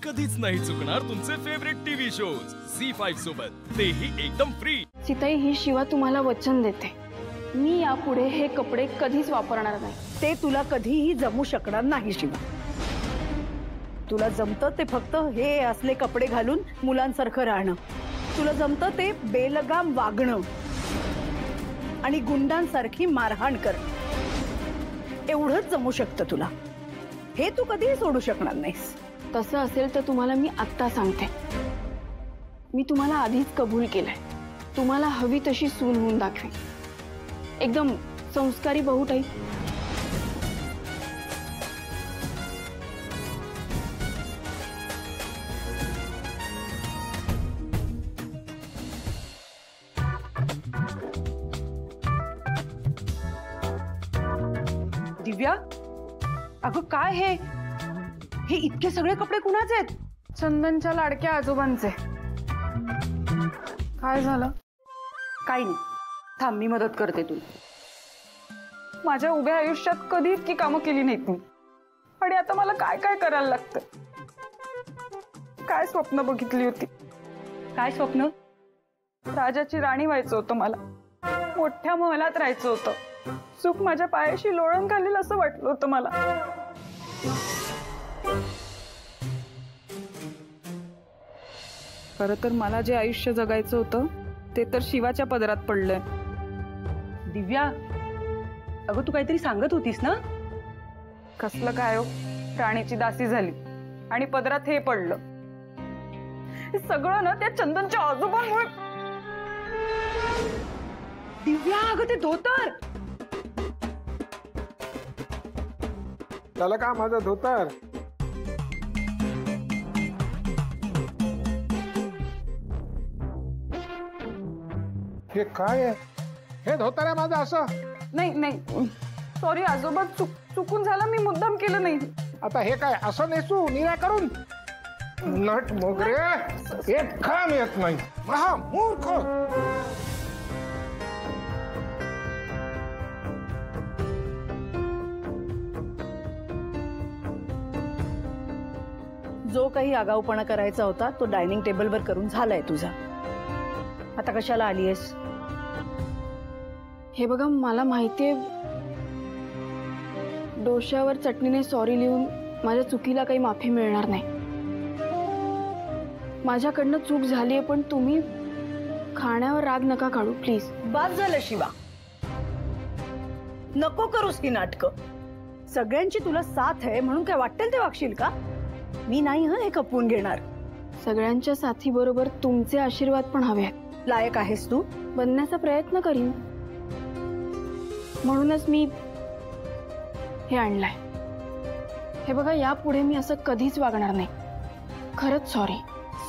कधीच नाही चुकणार तुमचे फेवरेट टीव्ही शोज झी5 सोबत, तेही एकदम फ्री। सीताई, ही शिवा तुम्हाला वचन देते, मी यापुढे हे कपडे कधीच वापरणार नाही। ते तुला कधीही जमू शकणार नाही शिवा। तुला जमतं ते फक्त हे असले कपडे घालून मुलांसारखं राहणं, तुला जमतं ते बेलगाम वागणं आणि गुंडांसारखी मारहाण करणं, एवढंच जमू शकतं तुला। हे तू कधीही सोडू शकणार नाहीस। तसं असेल तर तुम्हाला मी आत्ता सांगते, मी तुम्हाला आधीच कबूल केलंय। तुम्हाला हवी तशी सून होऊन दाखवी, एकदम संस्कारी बहू टाईप। दिव्या, अगं काय हे इतके सगळे कपडे कुणाचे आहेत? चंदनच्या लाडक्या आजोबांचे। काय झालं? काही नाही, थांब मी मदत करते तुला। माझ्या उभ्या आयुष्यात कधी इतकी कामं केली नाहीत मी, आणि आता मला काय काय करायला लागतं। काय स्वप्न बघितली होती? काय स्वप्न? राजाची राणी व्हायचं होतं मला, मोठ्या महलात राहायचं होतं, सुख माझ्या पायाशी लोळण घालेल असं वाटलं होतं मला। खरं तर मला जे आयुष्य जगायचं होतं ते तर शिवाच्या पदरात पडलंय। दिव्या, अगं तू काहीतरी सांगत होतीस ना? कसलं काय हो, राणीची दासी झाली आणि पदरात हे पडलं। हे सगळं ना त्या चंदनच्या आजोबांमुळे। दिव्या, अगं ते धोतर। त्याला का माझं धोतर? हे काय आहे? हे धोतर आहे माझं असं? नाही नाही, सॉरी आजोबा, चुकून झालं, मी मुद्दाम केलं नाही। आता हे काय असं नेसू निरा करून? नट मोगरे, एक काम येत नाही, महा मूर्ख। जो काही आगाऊपणा करायचा होता तो डायनिंग टेबलवर करून झालाय तुझा। आता कशाला आलीयस? हे बघा, मला माहितीये डोश्यावर चटणीने सॉरी लिहून माझ्या चुकीला काही माफी मिळणार नाही। माझ्याकडनं चूक झालीये, पण तुम्ही खाण्यावर राग नका काढू प्लीज। बाद झालं शिवा, नको करूस ही नाटकं। सगळ्यांची तुला साथ आहे म्हणून काय वाटेल ते वागशील का? मी नाही हे खपवून घेणार। सगळ्यांच्या साथी बरोबर तुमचे आशीर्वाद पण हवेत। लायक आहेस तू? बनण्याचा प्रयत्न करीन, म्हणूनच मी हे आणलंय। हे बघा, यापुढे मी असं कधीच वागणार नाही। खरंच सॉरी।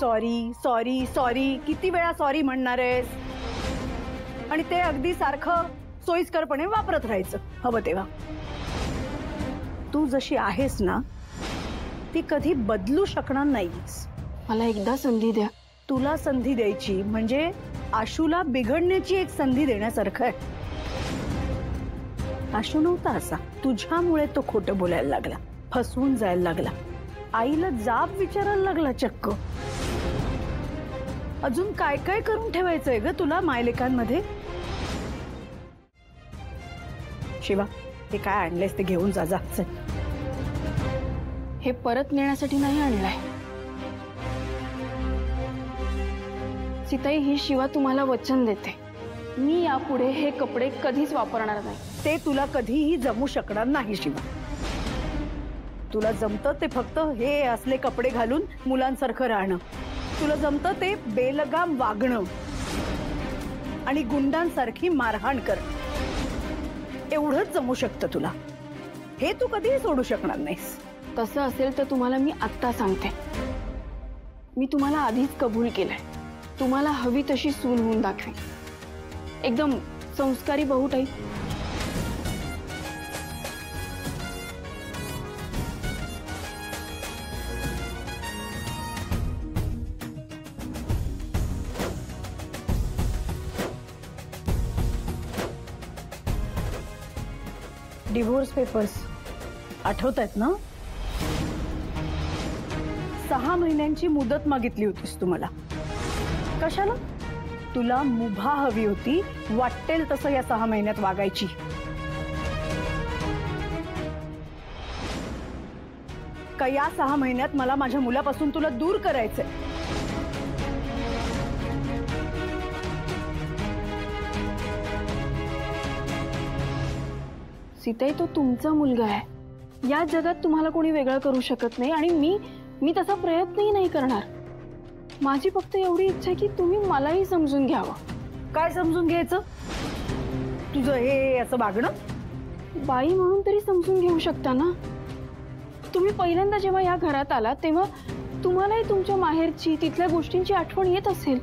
सॉरी सॉरी सॉरी, किती वेळा सॉरी म्हणणार आहेस? आणि ते अगदी सारखं सोयीस्करपणे वापरत राहायचं हवं तेव्हा। तू जशी आहेस ना ती कधी बदलू शकणार नाहीस। मला एकदा संधी द्या। तुला संधी द्यायची म्हणजे आशूला बिघडण्याची एक संधी देण्यासारखं आहे। आशू नव्हता असा, तुझ्यामुळे तो खोटं बोलायला लागला, फसवून जायला लागला, आईला जाब विचारायला लागला चक्क। अजून काय काय करून ठेवायचंय ग तुला मायलेकांमध्ये? शिवा, हे काय आणलेस ते घेऊन जा, जा चल। हे परत नेण्यासाठी नाही आणलंय सीताई, ही शिवा तुम्हाला वचन देते, मी यापुढे हे कपडे कधीच वापरणार नाही। ते तुला कधीही जमू शकणार नाही शिवा। तुला जमतं ते फक्त हे असले कपडे घालून मुलांसारखं राहणं, तुला जमतं ते बेलगाम वागणं आणि गुंडांसारखी मारहाण करणं, एवढंच जमू शकतं तुला। हे तू कधीही सोडू शकणार नाहीस। तसं असेल तर तुम्हाला मी आत्ता सांगते, मी तुम्हाला आधीच कबूल केलंय। तुम्हाला हवी तशी सून होऊन दाखवी, एकदम संस्कारी बहू टाईप। डिवोर्स पेपर्स आठवत आहेत ना? 6 महिन्यांची मुदत मागितली होतीस तुम्हाला. कशाला? तुला मुभा हवी होती, वाटेल तसं या 6 महिन्यात वागायची. का या 6 महिन्यात मला माझ्या मुलापासून तुला दूर करायचंय? सीताई, तो तुमचा मुलगा आहे. या जगात तुम्हाला कोणी वेगळं करू शकत नाही आणि मी तसा प्रयत्नही नाही करणार. माझी फक्त एवढी इच्छा आहे की तुम्ही मलाही समजून घ्यावं. काय समजून घ्यायचं? तुझं हे असं वागणं? बाई म्हणून तरी समजून घेऊ शकता ना. तुम्ही पहिल्यांदा जेव्हा या घरात आला तेव्हा तुम्हालाही तुमच्या माहेरची, तिथल्या गोष्टींची आठवण येत असेल.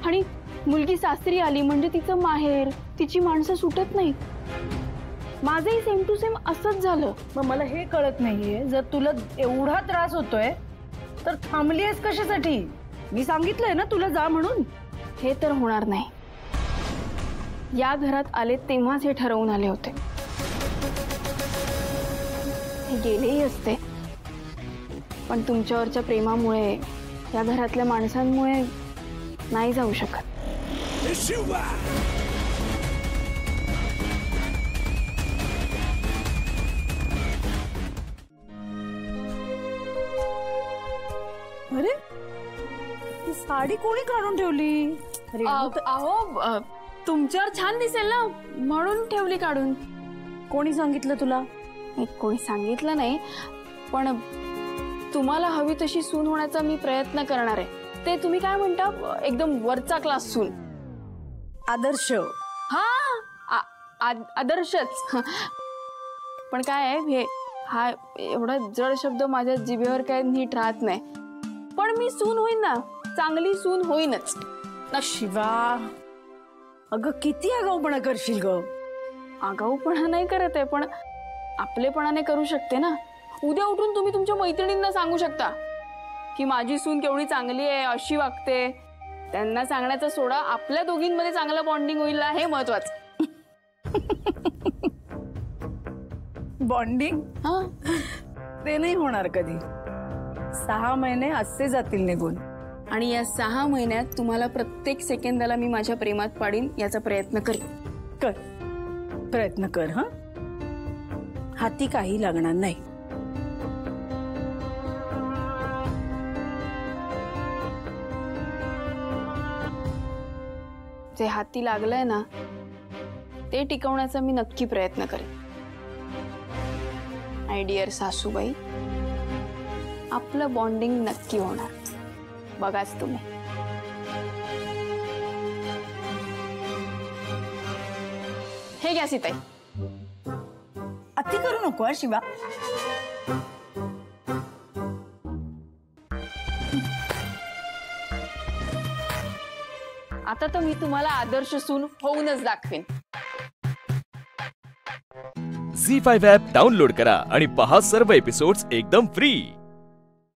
आणि मुलगी सासरी आली म्हणजे तिचं माहेर, तिची माणसं सुटत नाहीत. माझंही सेम टू सेम असंच झालं. मग मला हे कळत नाहीये, जर तुला एवढा त्रास होतोय तर थांबली आहेस कशासाठी? मी सांगितलंय ना तुला जा म्हणून. हे तर होणार नाही. या घरात आले तेव्हाच हे ठरवून आले होते. हे गेलेही असते, पण तुमच्यावरच्या प्रेमामुळे, या घरातल्या माणसांमुळे नाही जाऊ शकत. अरे, ही साडी कोणी काढून ठेवली? अहो, तुमच्यावर छान दिसेल ना म्हणून ठेवली काढून. कोणी सांगितलं तुला? कोणी सांगितलं नाही, पण तुम्हाला हवी तशी सून होण्याचा मी प्रयत्न करणार आहे. ते तुम्ही काय म्हणता, एकदम वरचा क्लास सून. आदर्श. हा, आदर्शच. पण काय आहे, हे हा एवढा जड शब्द माझ्या जिभेवर काय नीट राहत नाही. पण मी सून होईन ना, चांगली सून होईनच. शिवा, अगं किती आगाऊपणा करशील ग? आगाऊपणा नाही करत आहे, पण आपलेपणाने करू शकते ना. उद्या उठून तुम्ही तुमच्या मैत्रिणींना सांगू शकता की माझी सून केवढी चांगली आहे, अशी वागते. त्यांना सांगण्याचा सोडा, आपल्या दोघींमध्ये चांगलं बॉन्डिंग होईल हे महत्वाचं. बॉन्डिंग? हा, ते नाही होणार कधी. 6 महिने असे जातील निघून. आणि या 6 महिन्यात तुम्हाला प्रत्येक सेकंदाला मी माझ्या प्रेमात पाडीन याचा प्रयत्न करीन. कर, प्रयत्न कर. हा, हाती काही लागणार नाही. जे हाती लागलंय ना, ते टिकवण्याचा मी नक्की प्रयत्न करेन. माय डिअर सासूबाई, आपलं बॉन्डिंग नक्की होणार, बघाच तुम्ही. हे घ्या सीताई. अति करू नको हा शिवा. आता तर मी तुम्हाला आदर्श सून होऊनच दाखवेन. झी5 ॲप डाउनलोड करा आणि पहा सर्व एपिसोड्स एकदम फ्री.